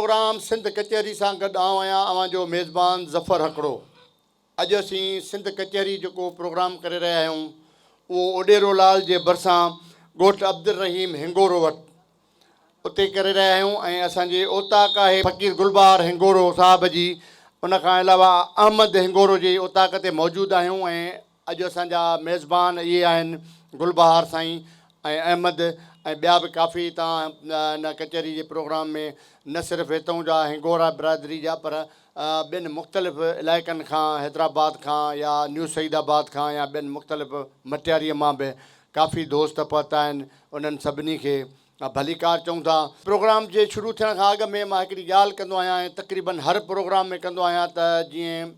Programme Sindh कचहरी सां गॾु आऊं आहियां अवां जो मेज़बान ज़फ़र हकड़ो। अॼु असीं सिंध कचहरी जेको प्रोग्राम करे रहिया आहियूं उहो ओडेरो लाल जे भरिसां ॻोठु अब्दुल रहीम हिंगोरो वटि उते करे रहिया आहियूं ऐं असांजे ओताक आहे फ़कीर गुलबहार हिंगोरो साहिब जी। उन खां अलावा अहमद हिंगोरो जी ओताक ते मौजूदु आहियूं ऐं अॼु असांजा मेज़बान इहे आहिनि गुलबहार साईं ऐं अहमद ऐं ॿिया बि काफ़ी तव्हां इन कचहरी जे प्रोग्राम में न सिर्फ़ु हितां जा हिंगोरा बिरादरी जा पर ॿियनि मुख़्तलिफ़ इलाइक़नि खां हैदराबाद खां या न्यू सईदाबाद खां या ॿियनि मुख़्तलिफ़ मटियारीअ मां बि काफ़ी दोस्त पहुता आहिनि। उन्हनि सभिनी खे भलीकार चऊं था। प्रोग्राम जे शुरू थियण खां अॻु में मां हिकिड़ी ॻाल्हि कंदो आहियां ऐं तक़रीबन हर प्रोग्राम में कंदो आहियां त जीअं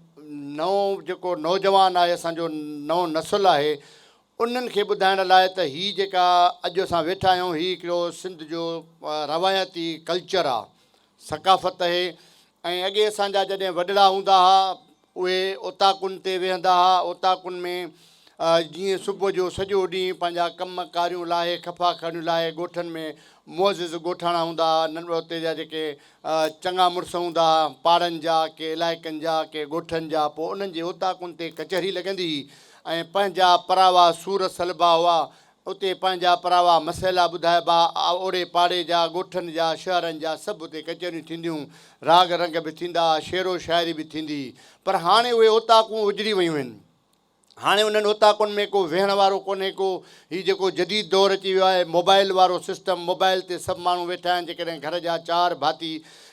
नओं जेको नौजवान आहे असांजो नओं नसुलु आहे उन्हनि खे ॿुधाइण लाइ त हीअ जेका अॼु असां वेठा आहियूं हीअ हिकिड़ो सिंध जो रवायती कल्चर आहे, सकाफ़त आहे। ऐं अॻे असांजा जॾहिं वॾड़ा हूंदा हुआ उहे ओताकुनि ते वेहंदा हुआ। ओताकुनि में जीअं सुबुह जो सॼो ॾींहुं पंहिंजा कम कारियूं लाहे खफ़ा खड़ियूं लाहे ॻोठनि में मुअज़िज़ ॻोठाणा हूंदा हुआ। नंढड़ो उते जा जेके चङा मुड़ुस हूंदा हुआ पाड़नि जा के इलाइक़नि जा के ॻोठनि जा, पोइ उन्हनि जे ओताकुनि ते कचहरी लॻंदी हुई ऐं पंहिंजा परावा सूर सलबा हुआ। उते पंहिंजा परावा मसइला ॿुधाइबा, ओड़े पाड़े जा ॻोठनि जा शहरनि जा सभु उते कचहरियूं थींदियूं, राग रंग बि थींदा, शेरो शाइरी बि थींदी। पर हाणे उहे ओताकूं उजड़ी वियूं आहिनि। हाणे उन्हनि ओताकुनि में को वेहण वारो कोन्हे को। हीउ जेको जदीद दौरु अची वियो आहे मोबाइल वारो सिस्टम, मोबाइल ते सभु माण्हू वेठा आहिनि। जेकॾहिं घर जा 4 भाती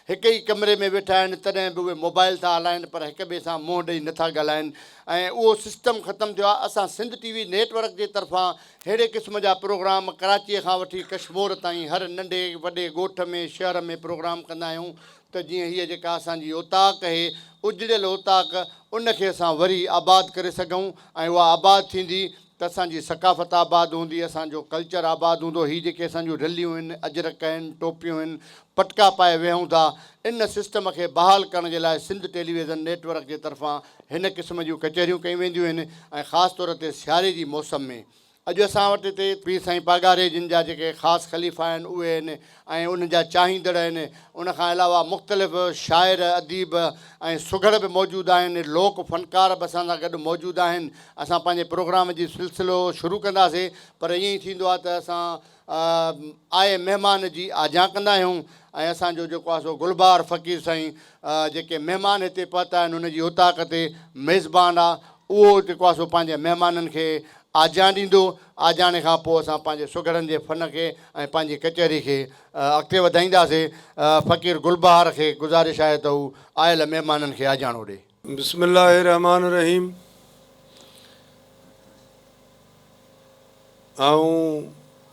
हिकु ई कमरे में वेठा आहिनि तॾहिं बि उहे मोबाइल था हलाइनि पर हिक ॿिए सां मुंहुं ॾेई नथा ॻाल्हाइनि ऐं उहो सिस्टम ख़तमु थियो आहे। असां सिंध टीवी नेटवर्क जे तरफ़ां अहिड़े क़िस्म जा प्रोग्राम कराचीअ खां वठी कश्मीर ताईं हर नंढे वॾे ॻोठ में शहर में प्रोग्राम कंदा आहियूं त जीअं हीअ जेका असांजी ओताक आहे उजड़ियल ओताक उनखे असां वरी आबाद करे सघूं ऐं उहा आबाद थींदी त असांजी सकाफ़त आबाद हूंदी, असांजो कल्चर आबाद हूंदो। हीअ जेके असांजूं रलियूं आहिनि, अजरक आहिनि, टोपियूं आहिनि, पटका पाए वेहूं था, इन सिस्टम खे बहाल करण जे लाइ सिंध टेलीविज़न नेटवर्क जे तरफ़ां हिन क़िस्म जूं कचहरियूं कयूं वेंदियूं आहिनि ऐं ख़ासि तौर ते सियारे जी मौसम में। अॼु असां वटि हिते पीर साईं पागारे जिन जा जेके ख़ासि ख़लीफ़ा आहिनि उहे आहिनि ऐं उन्हनि जा चाहींदड़ आहिनि। उनखां अलावा मुख़्तलिफ़ शाइर अदीब ऐं सुघड़ बि मौजूदु आहिनि, लोक फ़नकार बि असां सां गॾु मौजूदु आहिनि। असां पंहिंजे प्रोग्राम जी सिलसिलो शुरू कंदासीं पर ईअं ई थींदो आहे त असां आए महिमान जी आजा कंदा आहियूं ऐं असांजो जेको आहे सो गुलबहार फ़कीर साईं जेके महिमान हिते पहुता आहिनि उनजी ओताक ते मेज़बान आहे, उहो जेको आहे सो पंहिंजे महिमाननि खे आजा ॾींदो। आजाणे खां पोइ असां पंहिंजे सुघड़नि जे फ़न खे ऐं पंहिंजी कचहरी खे अॻिते वधाईंदासीं। फ़कीर गुलबहार खे गुज़ारिश आहे त हू आयल महिमाननि खे आजाणो ॾे। बिस्मिल्लाहिर रहमानिर रहीम।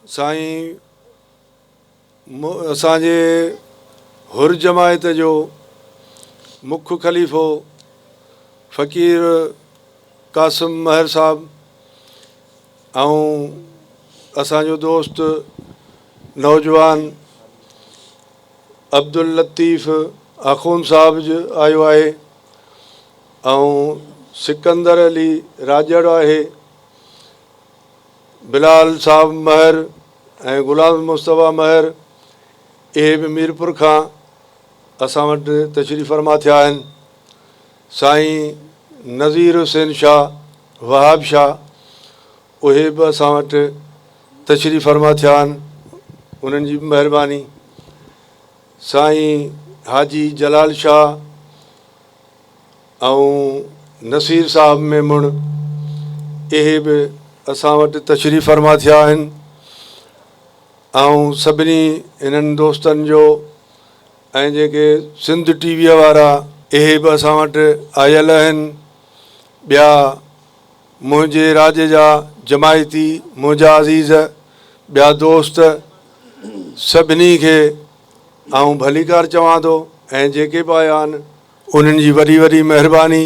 साईं असांजे हुर जमायत जो मुख्य ख़लीफ़ो फ़कीर कासिम महर साहब असांजो दोस्त नौजवान अब्दुल लतीफ़ आख़ून साहब आयो आहे सिकंदर अली राजड़ आहे, बिलाल साहब महर ऐं गुलाम मुस्तफ़ा महर इहे बि मीरपुर खां असां वटि तशरीफ़ फरमा थिया आहिनि। साईं नज़ीर हुसैन शाह वहाब शाह उहे बि असां वटि तशरीफ़ फरमा थिया आहिनि, उन्हनि जी बि महिरबानी। साईं हाजी जलाल शाह नसीर साहब मेमुण इहे बि असां वटि तशरीफ़ फरमा थिया आहिनि। सभिनी इन्हनि दोस्तनि जो ऐं जेके सिंध टीवीअ वारा इहे बि असां वटि आयल आहिनि। ॿिया मुंहिंजे राज्य जा जमायती मुंहिंजा अज़ीज़ ॿिया दोस्त सभिनी खे भलीकार चवां थो ऐं जेके बि आया आहिनि उन्हनि जी वॾी वॾी महिरबानी,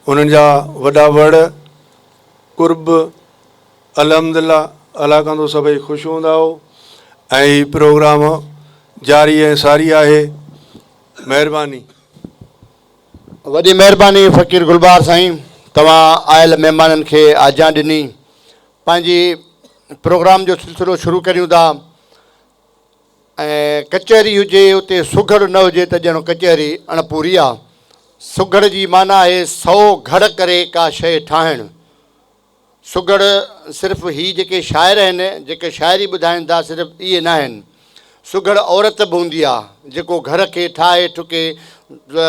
उन्हनि जा वॾा वड़ कुर्ब अल्हम्दुलिल्लाह अलाह कंदो सभई ख़ुशि हूंदा हो ऐं हीउ प्रोग्राम जारी ऐं सारी आहे। महिरबानी, वॾी महिरबानी फ़कीर गुलबहार साईं, तव्हां आयल महिमाननि खे आजा ॾिनी। पंहिंजी प्रोग्राम जो सिलसिलो शुरू करियूं था। ऐं कचहरी हुजे उते सुघड़ न हुजे त ॼणो कचहरी अणपूरी आहे। सुघड़ जी माना आहे 100 घड़ करे का शइ ठाहिणु। सुघड़ सिर्फ़ु ही जेके शाइर आहिनि जेके शाइरी ॿुधाइनि था सिर्फ़ु इहे न आहिनि। सुघड़ औरत बि हूंदी आहे जेको घर खे ठाहे ठुके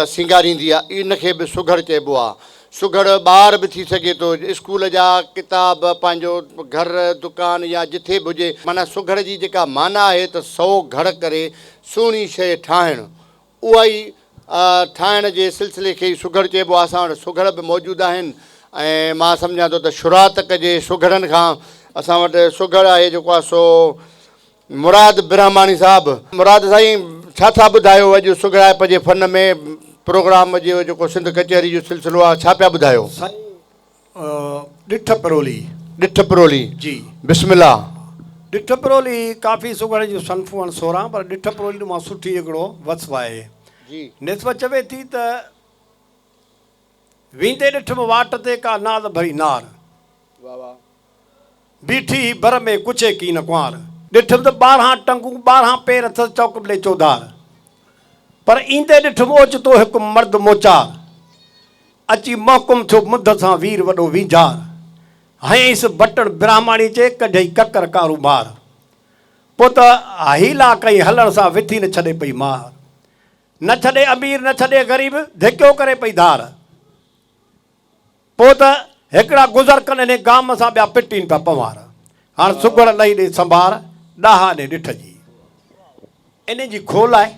सिंगारींदी आहे, इनखे बि सुघड़ चइबो आहे। सुघड़ ॿार बि थी सघे थो, स्कूल जा किताब, पंहिंजो घर दुकान या जिथे बि हुजे। माना सुघड़ जी जेका माना आहे त 100 घड़ करे सुहिणी शइ ठाहिणु, उहा ई ठाहिण जे सिलसिले खे ई सुघड़ चइबो आहे। असां वटि सुघड़ बि मौजूदु आहिनि ऐं मां सम्झां थो त शुरूआति कजे सुघड़नि खां। असां वटि सुघड़ आहे जेको आहे सो मुराद ब्रह्माणी साहिबु। मुराद साईं छा था ॿुधायो अॼु सुघड़ाइप जे फन में प्रोग्राम जो जेको सिंध कचहरी जो सिलसिलो आहे, छा पिया ॿुधायो? ॾिठ परोली। ॾिठ परोली जी, बिस्मिल्लाह। ॾिठ परोली काफ़ी सुघड़ जूं सनफ़ूं आहिनि 16, पर ॾिठ परोली मां सुठी हिकिड़ो वसफ़ आहे जी। निस्बत चवे थी त वींदे ॾिठमि वाट ते का नाद भरी नार, बीठी बर में कुछे की न कुंवार। ॾिठमि त 12 टंगूं 12 पेर अथसि चौकबले चौधार, पर ईंदे ॾिठमि ओचितो हिकु मर्द मोचार, अची महकुम थियो मुद सां वीर वॾो वींझार। हयईंसि बटण ब्राह्मणी चए कढई ककर कारोबार, पोइ त हीला कई हलण सां विथी न छॾे पई मार। न छॾे अमीर न छॾे ग़रीब, धिक्यो करे पई धार। पोइ त हिकिड़ा गुज़र कनि हिन गाम सां ॿिया पिटीनि पिया पवार। हाणे सुघड़ लही ॾे संभार, ॾाहा ॾे ॾिठ जी। इन जी खोल आहे,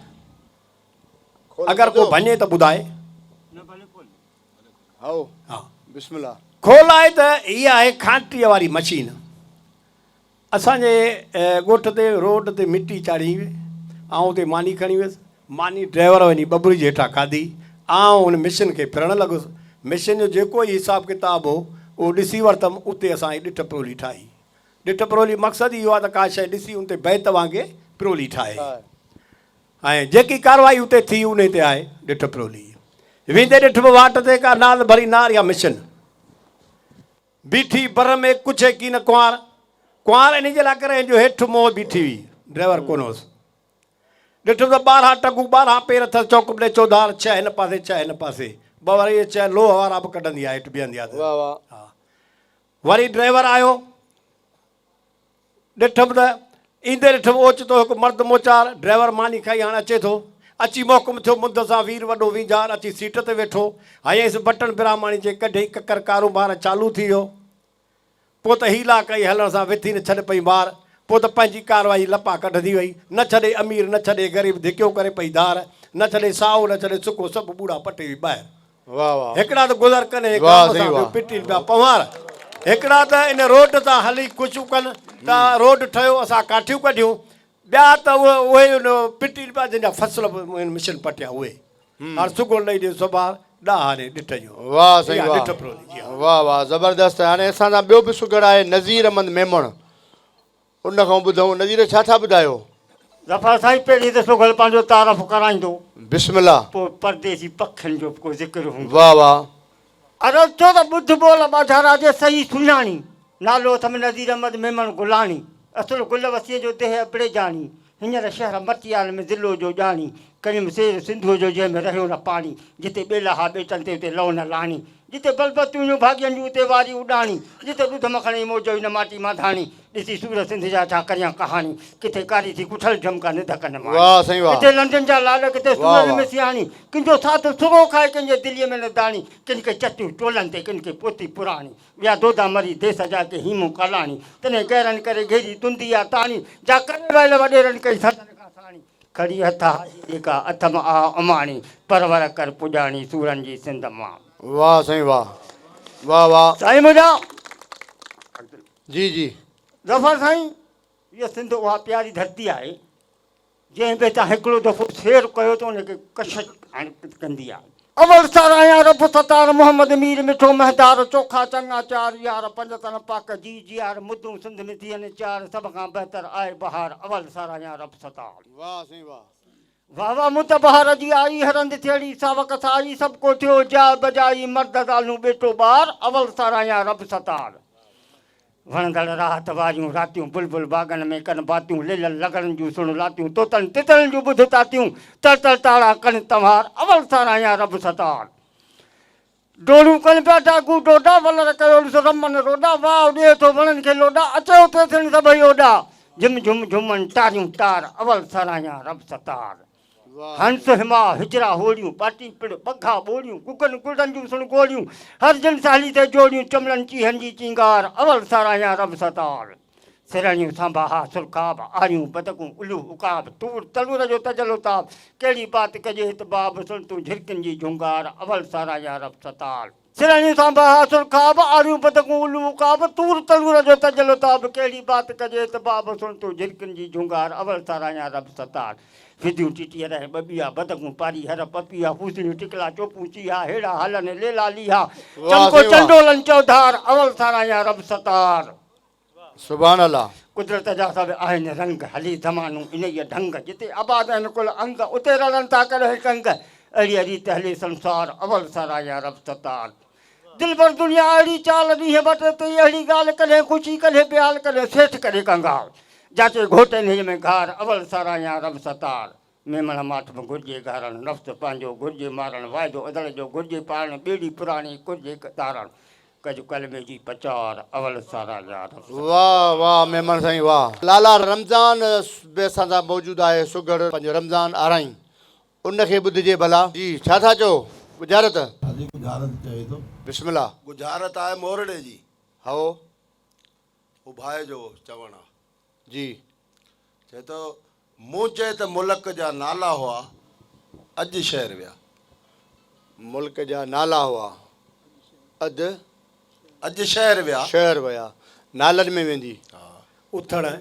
अगरि को भञे त ॿुधाए। हा बिस्मिल्लाह। खोल आहे त इहा आहे खांटीअ वारी मशीन। असांजे ॻोठ ते रोड ते मिटी चाढ़ी हुई, ऐं उते मानी खणी वियुसि। मानी ड्राइवर वञी बबरी जे हेठां खाधी, ऐं हुन मिशन खे फिरणु लॻुसि। मिशन जो जेको ई हिसाबु किताबु हो उहो ॾिसी वरितमि। उते असां ॾिठ परोली ठाही। ॾिठ परोली मक़सदु इहो आहे त का शइ ॾिसी उन ते बैत वांगुरु परोली ठाहे, ऐं जेकी कारवाई उते थी उन ते आहे ॾिठ परोली। वींदे ॾिठमि वाट ते का नाद भरी नार या मिशन, बीठी बर में कुछे की न कुंवार। कुंवार इन जे लाइ करे हिन जो हेठि मोह बीठी हुई, ड्राइवर कोन हुअसि। ॾिठमि त 12 टंगूं 12 पेर अथसि चौकबले चौधार, 6 हिन पासे 6 हिन पासे। वरी 6 लोह वारा बि कढंदी आहे हेठि बीहंदी आहे। हा, वरी ड्राइवर आयो। ॾिठमि त ईंदे ॾिठमि ओचितो हिकु मर्द मोचार, ड्राइवर मानी खाई हाणे अचे थो। अची मोकुम थियो मुद सां वीर वॾो वींझार, अची सीट ते वेठो। हयईंसि बटण ब्राह्मणी जे कढई ककर कारोबार चालू थी वियो। पोइ त हीला कई हलण सां विथी न छॾे पई मार। पोइ त पंहिंजी कारवाई लपा कढंदी वई। न छॾे अमीर न छॾे ग़रीब, धिक्यो करे पई धार। न छॾे साओ न छॾे सुको, सभु ॿूढ़ा पटे हुई ॿाहिरि। वाह वाह। हिकिड़ा त गुज़र कनि पिटीनि पिया पवार। हिकिड़ा त इन रोड तां हली ख़ुशियूं कनि त रोड ठहियो असां काठियूं कढियूं। ॿिया त उहे पिटीनि पिया जंहिंजा फसल मिशन पटिया उहे। हाणे सुघड़ लही ॾे सुभार, ॾाहा ॾे ॾिठ जो। वाह साईं वाह। वाह वाह ज़बरदस्त। हाणे असांजा ॿियो बि सुघड़ आहे नज़ीर अहमद मेमण, उन खां ॿुधूं। नज़ीर छा था ॿुधायो? ज़फ़र साईं पहिरीं त सुघड़ पंहिंजो तारफ़ कराईंदो, बिस्मिल्लाह। पोइ परदेसी पखियुनि जो को ज़िक्र हूंदो। वाह वाह। अरे छो त ॿुध ॿोल ॿाझारा जे सही सुञाणी, नालो अथमि नज़ीर अहमद मेमण गुलाणी। असुल गुल वसीअ जो देह अबड़े जाणी, हींअर शहर मटियाल में ज़िलो जो ॼाणी। कयूं सेर सिंधूअ जो जंहिंमें रहियो न पाणी, जिते ॿेला हा ॿेटनि ते उते लहो न लाणी। जिते बलबतियूं भाॻियनि जूं उते वारी उॾाणी, जिते ॾुध मखणी मौजो न माटी मां धाणी। ॾिसी सूर सिंध जा छा करियां कहाणी, किथे कारी थी कुठल झमका न धकनि मां। वाह साईं वाह। किथे लंडन जा लाल, किथे सूरज में सियाणी। कंहिंजो साथ सुरो खाए कंहिंजे दिलीअ में न दाणी। किन खे चटियूं टोलनि ते, किन खे पोती पुराणी। ॿिया दोदा मरी देस जा के हीमूं कालाणी, तॾहिं गैरनि करे घेरी तुंदी आहे ताणी। जा करे वयल वॾेरनि कई सदन खां साणी। खड़ी हथ जेका अथम आ अमाणी, परवर कर पुॼाणी सूरनि जी सिंध मां। वाह साईं वाह। वाह वाह साईं मुंहिंजा। जी जी। ज़फ़र साईं, इहा सिंध उहा प्यारी धरती आहे जंहिं में तव्हां हिकिड़ो दफ़ो शेर कयो त उनखे कशिश कंदी आहे। अवल साराया रब सतार मोहम्मद मीर मिठो महदार, चोखा चङा चार यार, 5 तन पाक जी जियार। मुदूं सिंध में थियनि 4, सभ खां बहितर आहे बहार। अवल साराया रब सतार। वाह साईं वाह। वाह वाह मुत बहार जी आई, हरंद थियड़ी सावक साई। सभु को थियो जा बजाई, मर्द ज़ालूं बेटो ॿार। अवल साराया रब सतार। वणंदड़ राहत वारियूं रातियूं बुलबुल बागन में कनि बातियूं लिलनि लगड़नि जूं सुण लातियूं तोतनि तितरनि जूं ॿुध तातियूं तर तर तारा कनि तव्हार अवल सारायां रब सतार डोड़ूं कनि पिया डाकू डोडा वलर कयो ॾिसो रमन रोडा वाह ॾिए थो वणनि खे लोॾा अचो थे थियनि सभई ओॾा झिम झुम झुमनि तारियूं तार अवल सारायां रब सतार हंस हिमा हिजरा होड़ियूं पाटी पिड़ पखा ॿोड़ियूं कुकनि कुड़नि जूं सुण गोड़ियूं हर जिन साली ते जोड़ियूं चमलनि चीहनि जी चिंगार अवल सारायां रब सतार सिरड़ियूं सांभा हा सुरखाब आरियूं बदकूं उलू उकाब तूर तलूर जो तजलो ताब कहिड़ी बात कजे हित बाब सुन तूं झिरकिन जी झुंगार अवल सारायां रब सतार सिरड़ियूं सांभा हा सुरखाब आरियूं बदकूं उलू उकाब तूर तलूर जो तजलो ताब कहिड़ी बात कजे हित बाब सुन तूं झिरकिन जी झुंगार अवल सारायां रब सतार विधियूं टिटिया रहे बबिया बदकूं पारी हर पपिया फूसड़ियूं टिकला चोपूं चिया हेड़ा हलन लेला लीहा चमको चंडोलन चौधार अवल सारायां रब सतार सुभान अल्लाह। कुदरत जा सभु आहिनि रंग हली ज़मानूं इन ई ढंग जिते आबाद आहिनि कुल अंग उते रलनि था करे कंग अहिड़ी रीत हले संसार अवल सारायां रब सतार दिल भर दुनिया अहिड़ी चाल ॾींहं वटि तई अहिड़ी ॻाल्हि कॾहिं ख़ुशी कॾहिं ब्याल कॾहिं सेठ कॾहिं कंगाल जाचे घोटनि हिन में घार अवल सारायां रब सतार मेमण माठ में घुर्जे घारण नफ़्स पंहिंजो घुर्जे मारण वाइदो अदड़ जो घुर्जे पारण ॿेड़ी पुराणी घुर्जे तारण कजु कलमे जी पचार अवल सारायां रब वाह वाह मेमन साईं वाह। लाला रमज़ान बि असां सां मौजूदु आहे सुगड़ पंहिंजो रमज़ान आराई उनखे ॿुधिजे भला जी छा था चओ गुजारत हाजी गुजारत चए थो बिस्मिल्लाह। गुजारत आहे मोरड़े जी हओ उभाए जो चवण आहे जी चए थो मूं चए त मुल्क जा नाला हुआ अॼु शहर विया मुल्क जा नाला हुआ अॼु शहर विया शहर विया नालनि में वेंदी उथण हा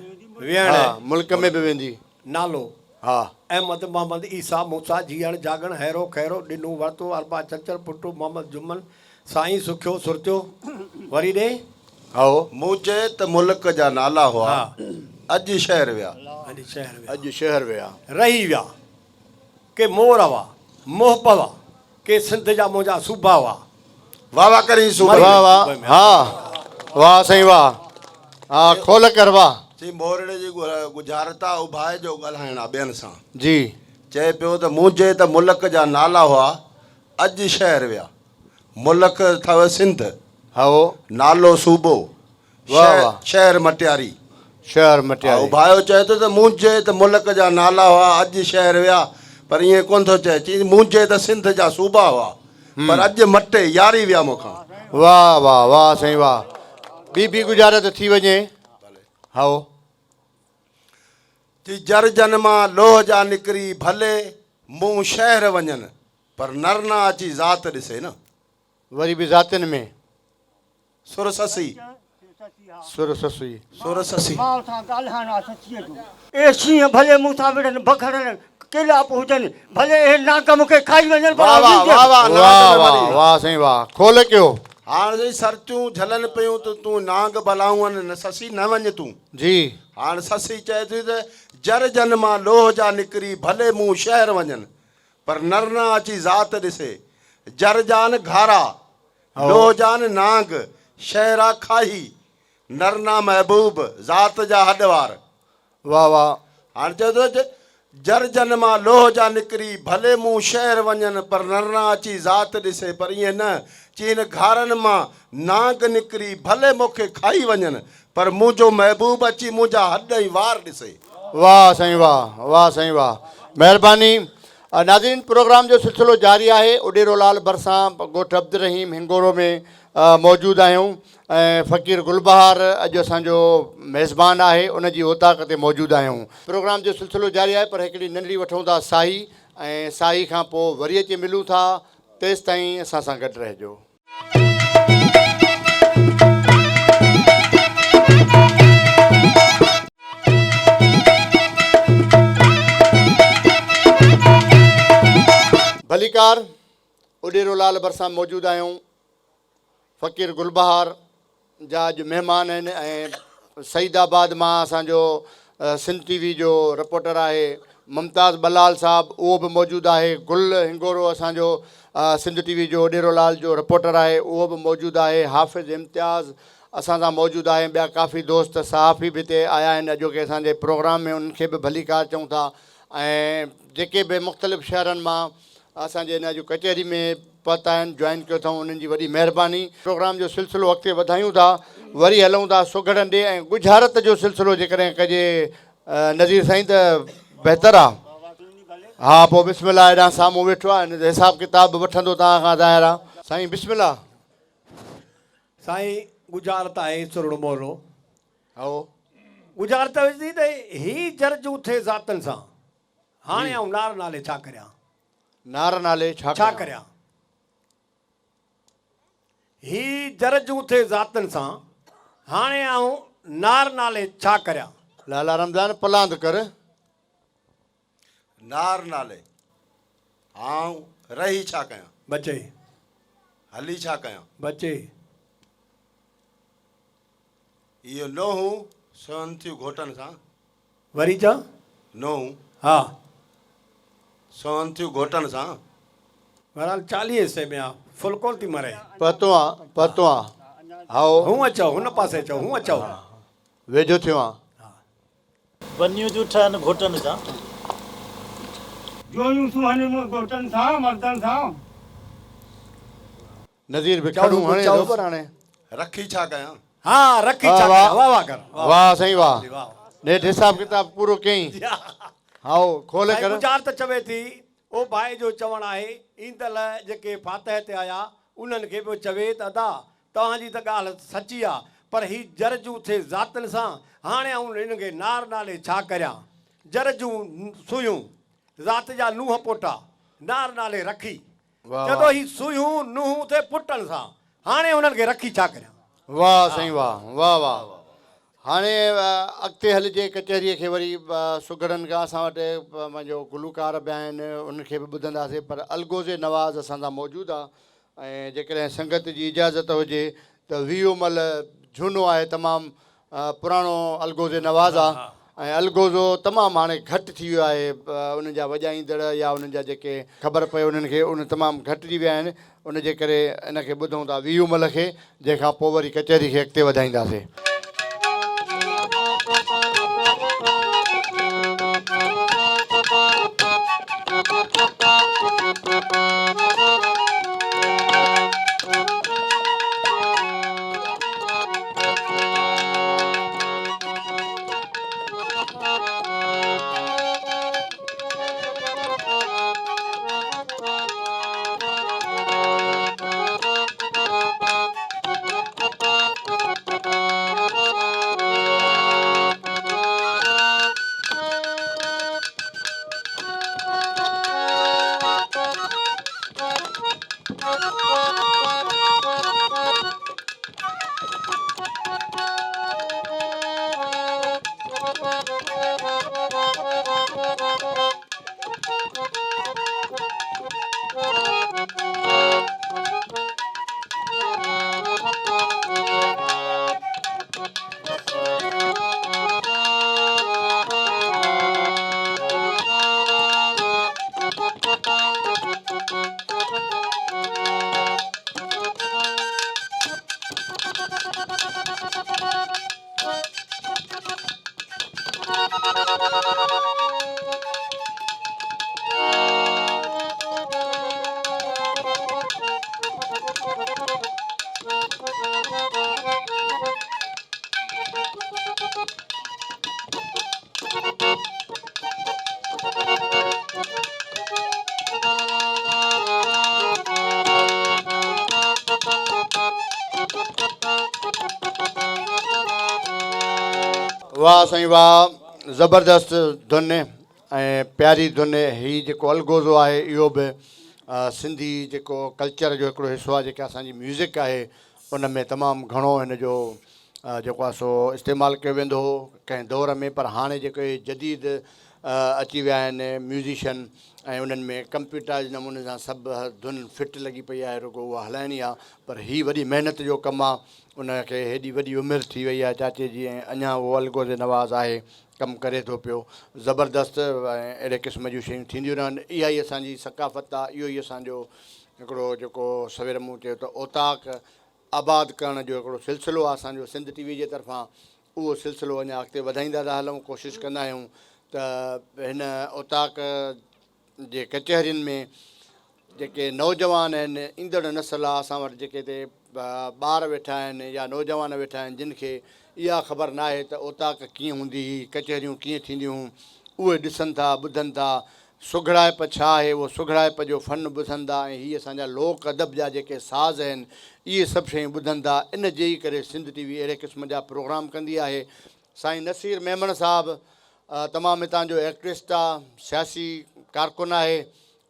विहण मुल्क में बि वेंदी नालो हा अहमद मोहम्मद ईसा मूसा जीअण जागण हैरो खैरो ॾिनू वरितो अरबा चचर पुटु मोहम्मद जुमन साईं सुखियो सुरतियो वरी ॾे हओ मूं चए त मुल्क जा नाला हुआ हा अॼु शहर विया अॼु शहर विया अॼु शहर विया रही विया के मोर हुआ मोहब हुआ के सिंध जा मुंहिंजा सूबा हुआ वाह वाह करी सुबह वाह वाह हा वाह साईं वाह हा खोल कर वाह चई मोरड़े जी गुजारत आहे उभाए जो ॻाल्हाइण आहे ॿियनि सां जी चए पियो त मूं चए त मुल्क जा नाला हुआ अॼु शहर विया मुल्क अथव सिंध हओ नालो सूबो वाह, वाह। शहर मटियारी शहर मटिया उभायो चए थो त मूं चए त मुल्क जा नाला हुआ अॼु शहर विया पर ईअं कोन थो चए चई मूं चए त सिंध जा सूबा हुआ पर अॼु मटे यारी विया मूंखां वाह वाह वाह साईं वाह ॿी गुजारत थी वञे हओ चई जर जन मां लोह जा निकिरी भले मूं शहर वञनि पर नर न अची ज़ात ॾिसे न वरी बि ज़ातियुनि में सुर ससी सुर ससुई सुर ससी माउ सां ॻाल्हाइणो आहे सचीअ जो ए शींहं भले मूंसां विढ़नि बखड़नि केला बि हुजनि भले हे नाक मूंखे खाई वञनि पर वाह वाह वाह वाह वाह नाग वाह भली। वाह साईं वाह खोल कयो हाणे जी सरचूं झलनि पियूं त तूं नांग भलाऊं न ससी न वञ तूं जी हाणे ससी चए थी त जर जन मां लोह जा निकिरी भले मूं शहर वञनि पर नर न अची ज़ात ॾिसे जर जान घारा लोह जान नांग शहरा खाही नरना महबूब ज़ात जा हॾवार वाह वाह हाणे चए थो जर जन मां लोह जा निकिरी भले मूं शहर वञनि पर नरना अची ज़ात ॾिसे पर ईअं न चीन घारनि मां नांग निकिरी भले मूंखे खाई वञनि पर मुंहिंजो महबूब अची मुंहिंजा हॾ ऐं वार ॾिसे वाह साईं वाह साईं वाह महिरबानी नाज़रीन प्रोग्राम जो सिलसिलो जारी आहे उॾेरो लाल भरिसां ॻोठ अब्दुल रहीम हिंगोरो में मौजूदु आहियूं ऐं फ़क़ीर गुलबहार अॼु असांजो मेज़बान आहे उनजी ओताक़ ते मौजूदु आहियूं प्रोग्राम जो सिलसिलो जारी आहे पर हिकिड़ी नंढड़ी वठूं था साई ऐं साई खां पोइ वरी अची मिलूं था तेसि ताईं असां सां गॾु रहिजो भलीकार उॾेरो लाल भरिसां मौजूदु आहियूं फ़क़ीर गुलबहार जा अॼु महिमान आहिनि ऐं सईदाबाद मां असांजो सिंध टीवी जो रिपोर्टर आहे मुमताज़ बलाल साहब उहो बि मौजूदु आहे गुल हिंगोरो असांजो सिंध टीवी जो उॾेरो लाल जो रिपोर्टर आहे उहो बि मौजूदु आहे हाफ़िज़ इम्तियाज़ असां सां मौजूदु आहे ॿिया काफ़ी दोस्त सहाफ़ी बि हिते आया आहिनि अॼोके असांजे प्रोग्राम में, उन्हनि खे बि भली कार चऊं था। ऐं जेके बि मुख़्तलिफ़ शहरनि मां असांजे हिन जो कचहरी में पहुता आहिनि, जॉइन कयो अथऊं, उन्हनि जी वॾी महिरबानी। प्रोग्राम जो सिलसिलो अॻिते वधायूं था, वरी हलूं था सुगड़नि ॾे ऐं गुजरात जो सिलसिलो जेकॾहिं कजे नज़ीर साईं त बहितरु आहे। हा, पोइ बिस्मिल्लाह हेॾां साम्हूं वेठो आहे, हिन जो हिसाबु किताबु वठंदो तव्हां खां ज़ाहिर आहे। साईं बिस्मिल्लाह। साईं गुजारत आहे सुरड़ मोहलो। आओ गुजारत हुई त ही जरजू थिए ज़ातनि सां, हाणे आऊं नार नाले छा करियां? नार नाले छा करियां? ही जरजू थिए ज़ातनि सां, हाणे आऊं नार नाले छा करियां? लाला रमज़ान पलांद कर। नार नाले आऊं रही छा कयां? बचे हली छा कयां? बचे इहो नोहूं सहन थियूं घोटनि सां। वरी चओ। नोहूं हा सहन थियूं घोटनि सां। बहरहाल 40 हिसे में आहे, फुल कोन थी मरे। पतो आहे। आओ हूअं चओ, हुन पासे चओ, हूअं चओ। वेझो थियो आहे। वनियूं जूं ठहनि घोटनि सां। जोयूं सुहाने घोटनि सां, मर्दनि सां। नज़ीर बि खड़ूं हणे थो पर हाणे रखी छा कयां? हा रखी छा कयां? वाह वाह कर। वाह साईं वाह। वाह नेठि हिसाब किताब पूरो कयईं। हाओ खोले कर। गुजार त चवे थी, ओ भाई जो चवणु आहे ईंदल जेके फातह ते आया उन्हनि खे बि चवे त अदा तव्हांजी त ॻाल्हि सची आहे, पर ही जरजू थिए ज़ातनि सां, हाणे आऊं हिन खे नार नाले छा करियां? जरजू सुयूं ज़ात जा नूंहं पोटा, नार नाले रखी। जॾहिं ही सुयूं नूंहं थिए पुटनि सां, हाणे हुननि खे रखी छा करियां? वाह साईं वाह वाह वाह। हाणे अॻिते हलिजे कचहरीअ खे वरी सुगड़नि खां असां वटि पंहिंजो गुलूकार बि आहिनि, उनखे बि ॿुधंदासीं, पर अलगोज़े नवाज़ असां सां मौजूदु आहे। ऐं जेकॾहिं संगत जी इजाज़त हुजे त वीओमल झूनो आहे, तमामु पुराणो अलगोज़े नवाज़ आहे। ऐं अलगोज़ो तमामु हाणे घटि थी वियो आहे, उन्हनि जा वॼाईंदड़ या उन्हनि जा जेके ख़बर पए उन्हनि खे उन तमामु घटिजी विया आहिनि। उनजे करे इनखे ॿुधूं था वीओमल खे, जंहिंखां पोइ वरी कचहरी खे अॻिते वधाईंदासीं। वाह साईं वाह, ज़बरदस्त धुन ऐं प्यारी धुन। हीउ जेको अलगोज़ो आहे इहो बि सिंधी जेको कल्चर जो हिकिड़ो हिसो आहे, जेका असांजी म्यूज़िक आहे उन में तमामु घणो हिन जो जेको आहे सो इस्तेमालु कयो वेंदो हो कंहिं दौर में, पर हाणे जेके जदीद अची विया आहिनि म्यूज़िशियन ऐं उन्हनि में कंप्यूटराइज़ नमूने सां सभु धुन फिट लॻी पई आहे, रुगो उहा हलाइणी आहे। पर हीअ वॾी महिनत जो कमु आहे, उनखे हेॾी वॾी उमिरि थी वई आहे चाचे जी, ऐं अञा उहो अलगोज़े नवाज़ आहे, कमु करे थो पियो ज़बरदस्त। ऐं अहिड़े क़िस्म जूं शयूं थींदियूं रहनि, इहा ई असांजी सकाफ़त आहे, इहो ई असांजो हिकिड़ो जेको सवेर मूं चयो त ओताक आबाद करण जो हिकिड़ो सिलसिलो आहे असांजो सिंध टीवी जे तरफ़ां, उहो सिलसिलो अञा अॻिते वधाईंदा था हलूं, कोशिशि कंदा आहियूं त हिन उताक जे कचहरियुनि में जेके नौजवान आहिनि, ईंदड़ नस्ल आहे, असां वटि जेके हिते ॿार वेठा आहिनि या नौजवान वेठा आहिनि जिन खे इहा ख़बर न आहे त उताक कीअं हूंदी हुई, कचहरियूं कीअं थींदियूं हुयूं, उहे ॾिसनि था, ॿुधनि था, सुघड़ाइप छा आहे उहो सुघड़ाइप जो फ़न ॿुधनि था, ऐं हीअ असांजा लोक अदब जा जेके साज़ आहिनि इहे सभु शयूं ॿुधनि था। इन जे ई करे सिंध टीवी अहिड़े क़िस्म जा प्रोग्राम कंदी आहे। साईं नसीर मेमण साहिबु तमामु हितां जो एक्टिविस्ट आहे, सियासी कारकुन आहे,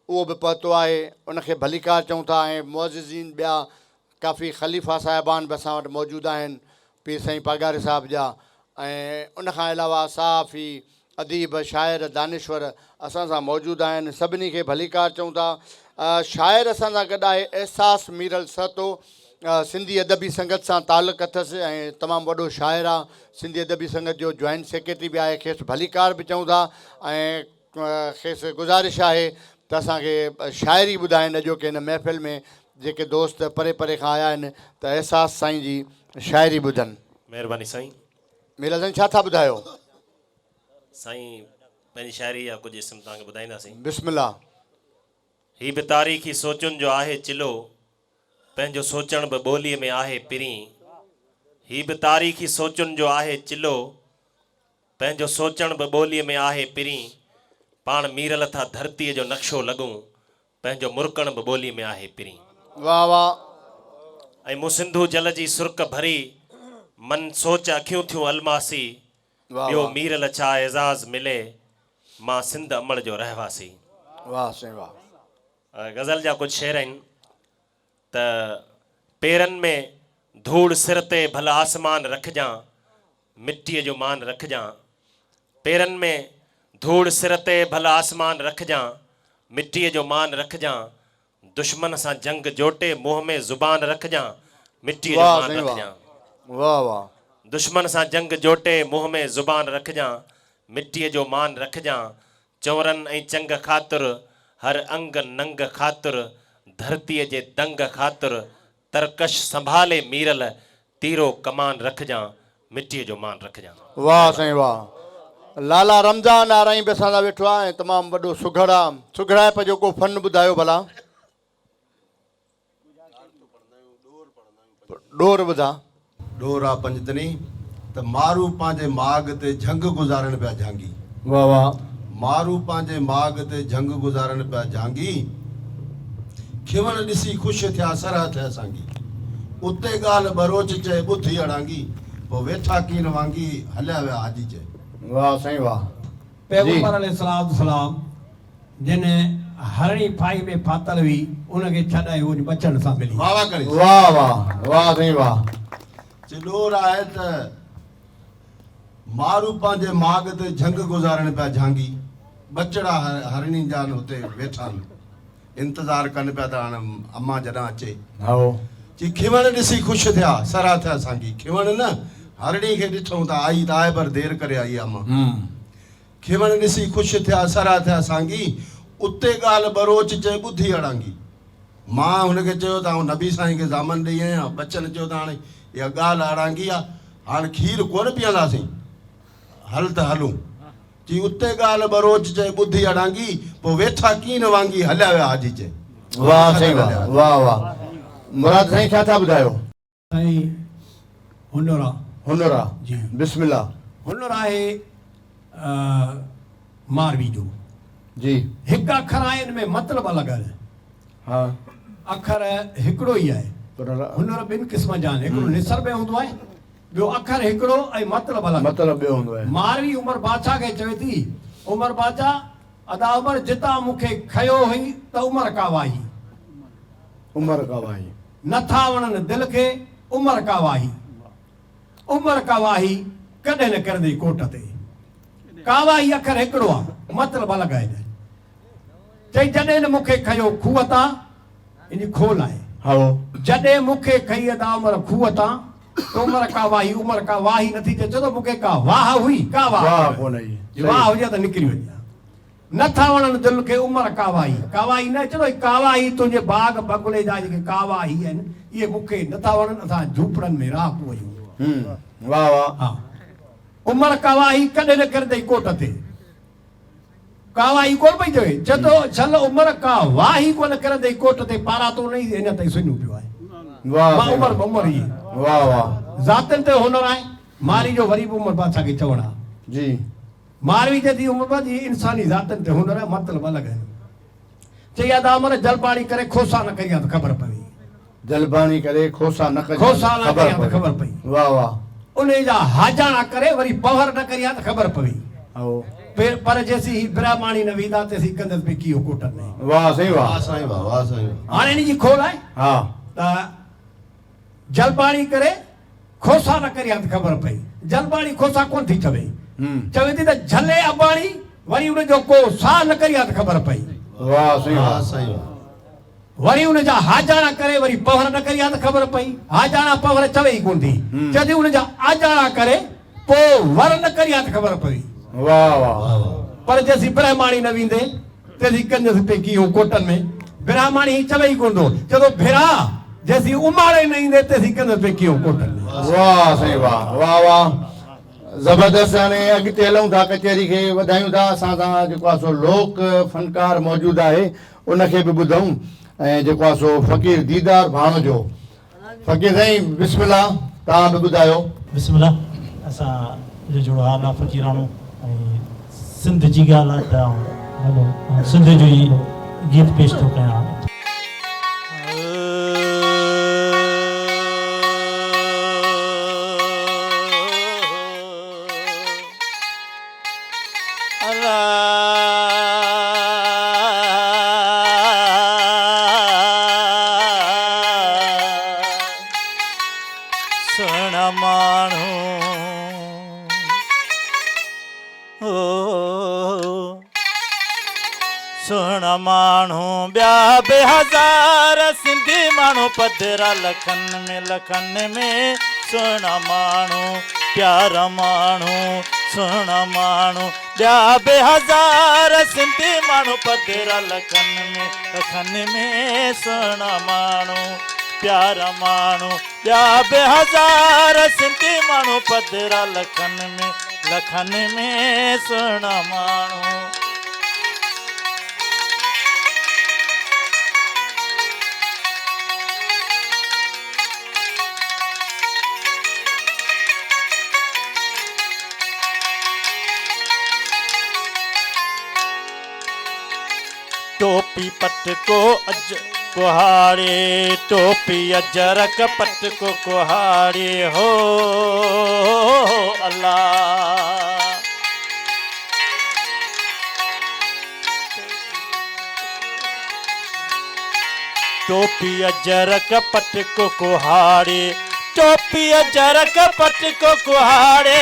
उहो बि पहुतो आहे, उनखे भलीकार चऊं था। ऐं मुअज़्ज़िज़ीन ॿिया काफ़ी ख़लीफ़ा साहिबान बि असां वटि मौजूदु आहिनि, पीर साईं पघारी साहिब जा, ऐं उनखां अलावा साफ़ी अदीब शाइर दानिश्वर असां सां मौजूदु आहिनि। सभिनी खे भलीकार चऊं था। शाइर असां सां गॾु आहे एहसास मीरल सहतो, सिंधी अदबी संगत सां तालुक़ु अथसि ऐं तमामु वॾो शाइर आहे, सिंधी अदबी संगत जो जॉइंट सेक्रेटरी बि आहे, खेसि भलीकार बि चऊं था। ऐं खेसि गुज़ारिश आहे त असांखे शाइरी ॿुधाइनि अॼोके हिन महफ़िल में, जेके दोस्त परे परे खां आया आहिनि त एहसास साईं जी शाइरी ॿुधनि। महिरबानी साईं। मीरल साईं छा था ॿुधायो? साईं पंहिंजी शाइरी या कुझु इस्म तव्हांखे ॿुधाईंदासीं। बिस्मिल्लाह। ही बि तारीख़ी सोचुनि जो आहे चिलो, पंहिंजो सोचण बि ॿोलीअ में आहे पिरी। ही बि तारीख़ी सोचुनि जो आहे चिलो, पंहिंजो सोचण बि ॿोलीअ में आहे पिरी। पाण मीरल था धरतीअ जो नक्शो लॻूं, पंहिंजो मुरकण बि ॿोलीअ में आहे पिरी। वाह वाह। ऐं मूं सिंधू जल जी सुर्क भरी, मन सोच अखियूं थियूं अलमासी। ॿियो मीरल छा एज़ाज़ मिले, मां सिंध अमड़ जो रहवासी। वाह साईं वाह। गज़ल जा कुझु शेर आहिनि त पेरनि में धूड़ सिर ते भला आसमान रखजां, मिटीअ जो मान रखजां। पेरनि में धूड़ सिर ते भला आसमान रखजां, मिटीअ जो मान रखजां। दुश्मन सां जंग जोटे मुंहं में ज़ुबान रखजां, मिटीअ जो मान रखजां। वाह वाह। दुश्मन सां जंग जोटे मुंहं में ज़ुबान रखजां, मिटीअ जो मान रखजां। चौरनि ऐं चंग ख़ातिर, हर अंग नंग ख़ातिर, धरतीअ जे दंग ख़ातिर, तरकश संभाले मीरल, तीरो कमान रखजां, मिटीअ जो मान रखजां। वाह साईं वाह। लाला रमज़ान आराई बि असां सां वेठो आहे ऐं तमामु वॾो सुघड़ आहे। सुघड़ाइप जो को फ़न ॿुधायो भला। ॾोर ॿुधा। ॾोर आहे पंजतनी त मारू पंहिंजे माग ते झंग गुज़ारण पिया झांगी। वाह वाह। मारू पंहिंजे माग ते झंग गुज़ारण पिया झांगी, खिवण ॾिसी ख़ुशि थिया सरा थिया सांगी। उते ॻाल्हि बरोच चए ॿुधी अड़ांगी, पोइ वेठा कीन वांगी हलिया विया हाजी चए। वाह साईं वाह। पैगंबर अलैहिस्सलाम जिन हरणी फाई में फातल हुई, उनखे छॾाए उन बचन सां मिली। वाह वाह करे। वाह वाह। वाह साईं वाह। ॾोर आहे त मारू पंहिंजे माग ते झंग गुज़ारण पिया झांगी, बचड़ा हरणी जा हुते वेठा आहिनि, इंतज़ार कनि पिया त हाणे अम्मा जॾहिं अचे। चई खिवण ॾिसी ख़ुशि थिया सरा थिया सांगी। खिवण न, हरणी खे ॾिठूं त आई त आहे पर देरि करे आई अम्मा। खिवण ॾिसी ख़ुशि थिया सरा थिया सांगी, उते ॻाल्हि बरोच चए ॿुधी अड़ांगी। मां हुनखे चयो त आउं नबी साईं खे ज़ामन ॾेई आहियां, बचन चयो त हाणे इहा ॻाल्हि अड़ांगी आहे, हाणे खीर कोन पीअंदासीं, हल त हलूं। जी उते ॻाल्हि बरोच चए ॿुधी अड़ांगी, पोइ वेठा कीन वांगी हलिया विया हाजी चए। वाह साईं वाह। वाह वाह। मुराद साईं छा था ॿुधायो? साईं हुनर आहे। हुनर आहे जी। बिस्मिल्लाह। हुनर आहे मारवी जो। जी। हिकु अखर आहे हिन में मतिलब अलॻि आहे। हा। अखर हिकिड़ो ई आहे। हुनर ॿिनि क़िस्म जा आहिनि, हिकिड़ो निसर में हूंदो आहे, ॿियो अखर हिकिड़ो ऐं मतिलब अलॻि। मतिलब ॿियो हूंदो आहे। मारवी उमर बादशाह खे चवे थी, उमर बादशाह अदा उमर जितां मूंखे खयो हुई त उमर का वाही। उमर का वाही। नथा वणनि दिलि खे उमर का वाही। उमर का वाही कॾहिं न करंदी कोट ते। का वाही अखर हिकिड़ो आहे, मतिलब अलॻि आहे। चई जॾहिं न मूंखे खयो खूह तां, इन खोल आहे। जॾहिं मूंखे खई अदा उमर खूह तां, त उमर का वाही, उमर का वाही नथी चए। चओ त मूंखे का वाह हुई, का वाह वाह हुजे त निकिरी वञे। नथा वणनि दिलि खे उमर का वाही। का वाही न चओ, का वाही तुंहिंजे बाग बगुले जा जेके का वाही आहिनि, इहे मूंखे नथा वणनि असां झूपड़नि में राख वयूं वाह वाह हा उमर कावाही कॾहिं न करे कोट ते कावाही कोन पई चवे चतो छल उमर का वाही कोन करे कोट ते पारा तो नहीं इन ताईं सुञू पियो आहे वाह मां उमर ई वाह वाह ज़ातनि ते हुनर आहे मारी जो वरी बि उमर बादशाह खे चवण आहे जी मारवी चए थी उमर बा जी इंसानी ज़ातनि ते हुनर आहे मतिलबु अलॻि आहिनि चई आहे त अमर जलपाणी करे खोसा न करी आहे त ख़बर पई जलबानी करे खोसा न करे खोसा न करी आहे त ख़बर पई वाह वाह उन जा हाजाना करे वरी पवर न करी आहे त ख़बर पई आओ पर जेसी ही ब्राह्मणी न वींदा तेसी कंदसि पे कीअं कोटनि में वाह सही वाह वाह साईं वाह वाह साईं वाह। हाणे इन जी खोल आहे हा त जलपाणी करे खोसा न करी आहे त ख़बर पई जलपाणी खोसा कोन थी चवे चवे थी त झले अबाणी वरी उनजो को साह न करी आहे त ख़बर पई वाह सही वाह वाह साईं वाह। वरी उन जा हाजाना करे वरी पवर न करी आहे त ख़बर पई हाजाना पवर चवे ई कोन थी चए उन जा आजाना करे पोइ वर न करी आहे त ख़बर पई वाह वाह पर जेसी ब्राह्मणी न वींदे तेसी कंदसि पे कीअं कोटनि में ब्राह्मणी ही चवे ई कोन थो चए थो भेरा जेसी उमाड़े न ईंदे तेसी कंदसि पे कीअं कोटनि में वाह सही वाह वाह वाह ज़बरदस्त हाणे अॻिते हलूं था कचहरी खे वधायूं था असां सां जेको आहे सो लोक फनकार मौजूदु आहे उनखे बि ॿुधूं ऐं जेको आहे सो फ़क़ीर दीदार भाणो जो फ़क़ीर साईं बिस्मिल्लाह तव्हां बि ॿुधायो बिस्मिल्लाह असां जो जुड़ो हाल आहे फ़क़ीराणो ऐं सिंध जी ॻाल्हि आहे त सिंध जो ई गीत पेश थो कयां सुहिणा माण्हू ॿिया बि हज़ार सिंधी माण्हू पधरा लखन में सुहिणा माण्हू प्यारा माण्हू सुहिणा माण्हू ॿिया बि हज़ार सिंधी माण्हू पधरा लखन में सुहिणा माण्हू प्यारा माण्हू ॿिया बि हज़ार सिंधी माण्हू पधरा लखन में सुहिणा माण्हू टोपी पट को अज कुहाड़े टोपी अजरक पट को कुहाड़े हो अल्लाह टोपी अजरक पट को कुहाड़े टोपी अजरक पट को कुहाड़े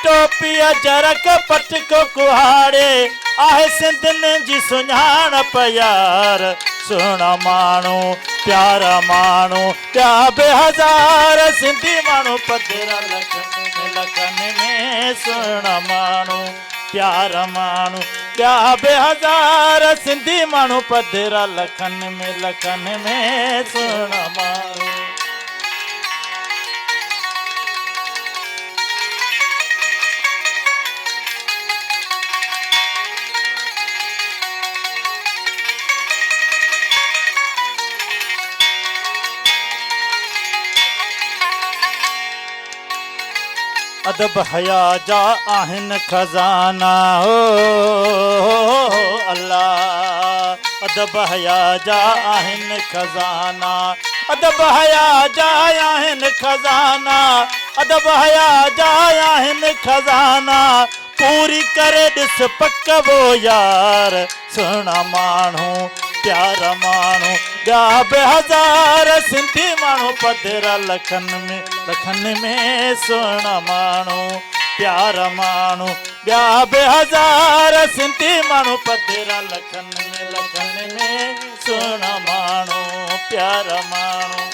टोपी अजरक पट को कुहाड़े आहे सिंधनि जी सुञाणप यार सुहिणा माण्हू प्यारा माण्हू ॿिया बि हज़ार सिंधी माण्हू पधरा लखन में सुहिणा माण्हू प्यारा माण्हू ॿिया बि हज़ार सिंधी माण्हू पधरा लखन में सुहिणा माण्हू अदब हया जा आहिन खजाना हो अल्लाह अदब हया जा आहिन खजाना अदब हया जा आहिन खजाना अदब हया जा आहिन खजाना पूरी करे ॾिस पक वो यार सुहिणा माण्हू प्यारा माण्हू ॿिया बि हज़ार सिंधी माण्हू पधरा लखन में सुहिणा माण्हू प्यारा माण्हू ॿिया बि हज़ार सिंधी माण्हू पधरा लखन में सुहिणा माण्हू प्यारा माण्हू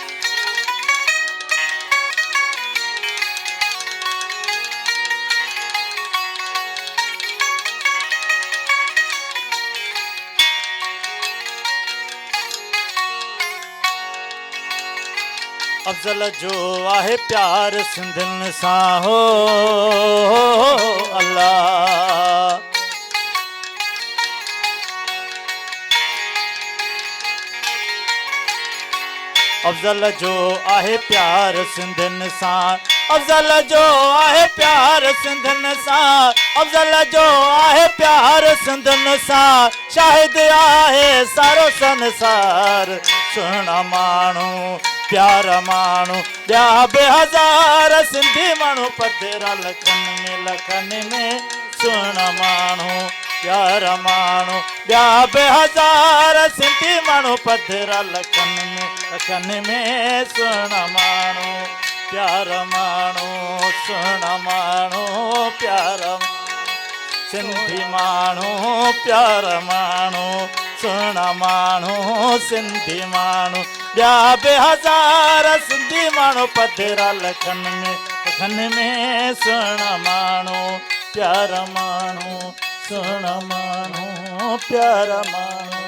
अफ़ज़ल जो आहे प्यार सिंधियुनि सां हो अल्लाह। अफ़ज़ल जो आहे प्यार सिंधियुनि सां, अफ़ज़ल जो आहे प्यार सिंधियुनि सां, अफ़ज़ल जो आहे प्यार सिंधियुनि सां, शाहिद आहे सारो संसार। सुहिणा माण्हू प्यारा माण्हू ॿिया बेहज़ार सिंधी माण्हू पधरा लखनि में सुहिणा माण्हू प्यारा माण्हू ॿिया बेहज़ार सिंधी माण्हू पधरा लखनि में सुहिणा माण्हू प्यारा माण्हू सुहिणा माण्हू प्यारा सिंधी माण्हू प्यारा माण्हू सुहिणा माण्हू सिंधी माण्हू ॿिया बेहज़ार सिंधी माण्हू पधरा लखनि में सुहिणा माण्हू प्यारा माण्हू सुहिणा माण्हू प्यारा माण्हू।